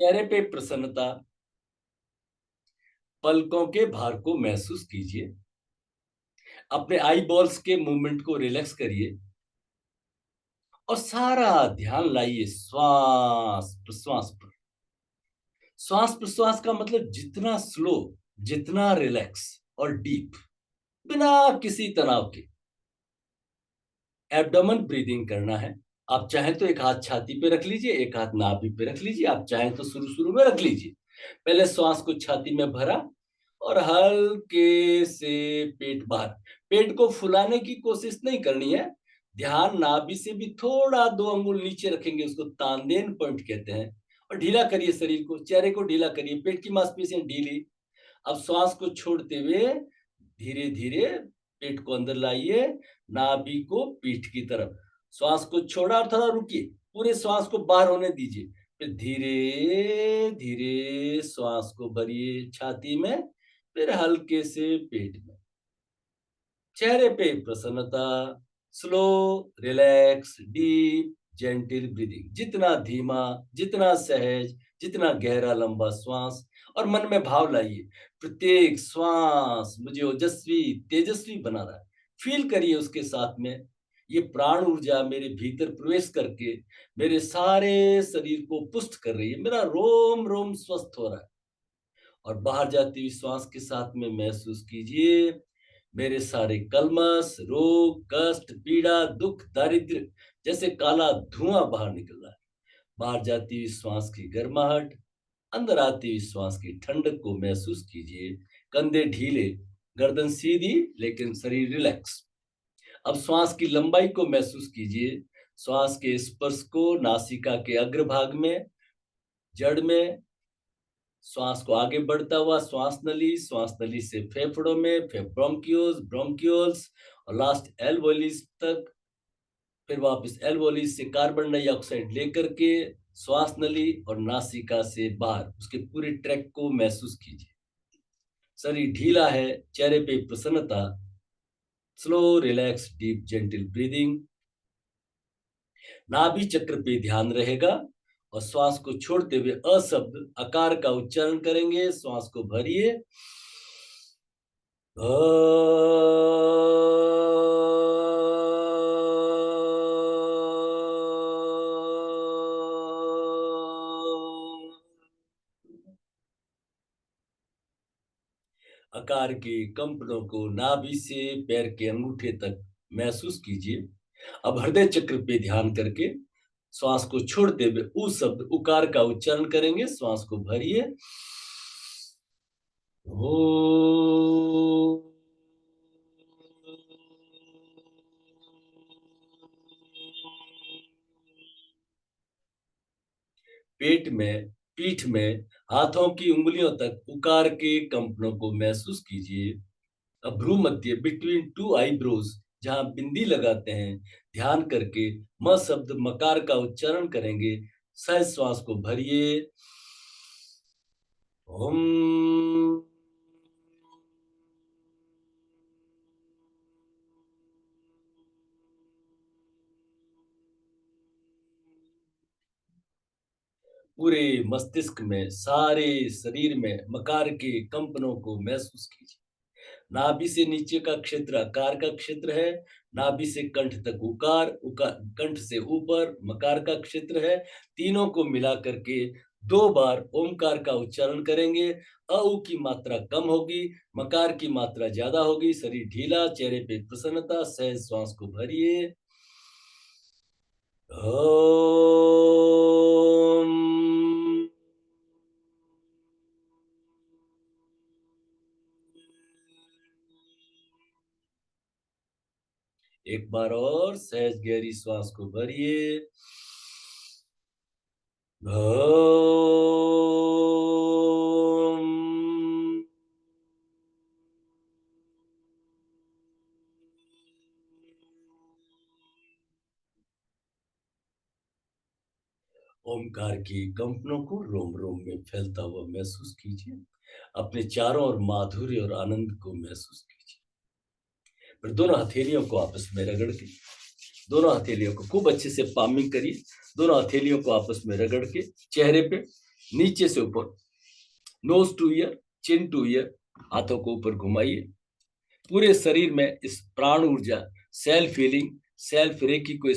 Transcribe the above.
चेहरे पे प्रसन्नता, पलकों के भार को महसूस कीजिए, अपने आई बॉल्स के मूवमेंट को रिलैक्स करिए और सारा ध्यान लाइए श्वास प्रश्वास पर। श्वास प्रश्वास का मतलब जितना स्लो, जितना रिलैक्स और डीप, बिना किसी तनाव के एब्डोमेन ब्रीदिंग करना है। आप चाहें तो एक हाथ छाती पे रख लीजिए, एक हाथ नाभि पे रख लीजिए, आप चाहें तो शुरू शुरू में रख लीजिए। पहले श्वास को छाती में भरा और हल्के से पेट बाहर। पेट को फुलाने की कोशिश नहीं करनी है, ध्यान नाभि से भी थोड़ा 2 अंगुल नीचे रखेंगे, उसको तानदेन पॉइंट कहते हैं। और ढीला करिए शरीर को, चेहरे को ढीला करिए, पेट की मांसपेशियां ढीली। अब श्वास को छोड़ते हुए धीरे धीरे पेट को अंदर लाइए, नाभि को पीठ की तरफ। श्वास को छोड़ा और थोड़ा रुकिए, पूरे श्वास को बाहर होने दीजिए। फिर धीरे धीरे श्वास को भरिए छाती में, फिर हल्के से पेट में। चेहरे पे प्रसन्नता, slow, relax, deep, gentle breathing. जितना धीमा, जितना सहज, जितना गहरा लंबा श्वास। और मन में भाव लाइए, प्रत्येक श्वास मुझे ओजस्वी तेजस्वी बना रहा है। फील करिए उसके साथ में, ये प्राण ऊर्जा मेरे भीतर प्रवेश करके मेरे सारे शरीर को पुष्ट कर रही है, मेरा रोम रोम स्वस्थ हो रहा है। और बाहर जाती हुई श्वास के साथ में महसूस कीजिए, मेरे सारे कलमश, रोग, कष्ट, पीड़ा, दुख, दारिद्र्य जैसे काला धुआं बाहर निकल रहा है। बाहर जाती हुई श्वास की गर्माहट, अंदर आती हुई श्वास की ठंडक को महसूस कीजिए। कंधे ढीले, गर्दन सीधी, लेकिन शरीर रिलैक्स। अब श्वास की लंबाई को महसूस कीजिए, श्वास के स्पर्श को नासिका के अग्रभाग में, जड़ में। श्वास को आगे बढ़ता हुआ श्वास नली से फेफड़ों में, ब्रोंकियोल्स, ब्रोंकियोल्स और लास्ट एल्वोलिस तक। फिर वापस एल्वोलिस से कार्बन डाइऑक्साइड लेकर के श्वास नली और नासिका से बाहर, उसके पूरे ट्रैक को महसूस कीजिए। शरीर ढीला है, चेहरे पे प्रसन्नता, slow, relax, deep, gentle breathing. नाभि चक्र पे ध्यान रहेगा और श्वास को छोड़ते हुए अशब्द आकार का उच्चारण करेंगे। श्वास को भरिए, आकार के कंपनों को नाभि से पैर के अंगूठे तक महसूस कीजिए। अब हृदय चक्र पे ध्यान करके श्वास को छोड़ते हुए उ शब्द उकार का उच्चारण करेंगे। श्वास को भरिए, ओ। पेट में, पीठ में, हाथों की उंगलियों तक उकार के कंपनों को महसूस कीजिए। अब भ्रू मध्य, बिटवीन टू आईब्रोज, जहां बिंदी लगाते हैं, ध्यान करके म शब्द मकार का उच्चारण करेंगे। सहज श्वास को भरिए, ओम। पूरे मस्तिष्क में, सारे शरीर में मकार के कंपनों को महसूस कीजिए। नाभि से नीचे का क्षेत्र आकार का क्षेत्र है, नाभि से कंठ तक उकार, कंठ से ऊपर मकार का क्षेत्र है। तीनों को मिला करके 2 बार ओमकार का उच्चारण करेंगे। अ उ की मात्रा कम होगी, मकार की मात्रा ज्यादा होगी। शरीर ढीला, चेहरे पे प्रसन्नता, सहज श्वास को भरिए, ओम। एक बार और सहज गहरी श्वास को भरिए, ओम। ओमकार की कंपनों को रोम रोम में फैलता हुआ महसूस कीजिए। अपने चारों ओर माधुर्य और आनंद को महसूस कीजिए। फिर दोनों हथेलियों को आपस में रगड़ के, दोनों हथेलियों को खूब अच्छे से पामिंग करिए। दोनों हथेलियों को आपस में रगड़ के चेहरे पे नीचे से ऊपर, नोज टू ईयर, चिन टू ईयर, हाथों को ऊपर घुमाइए। पूरे शरीर में इस प्राण ऊर्जा, सेल्फ हीलिंग, सेल्फ रेकी को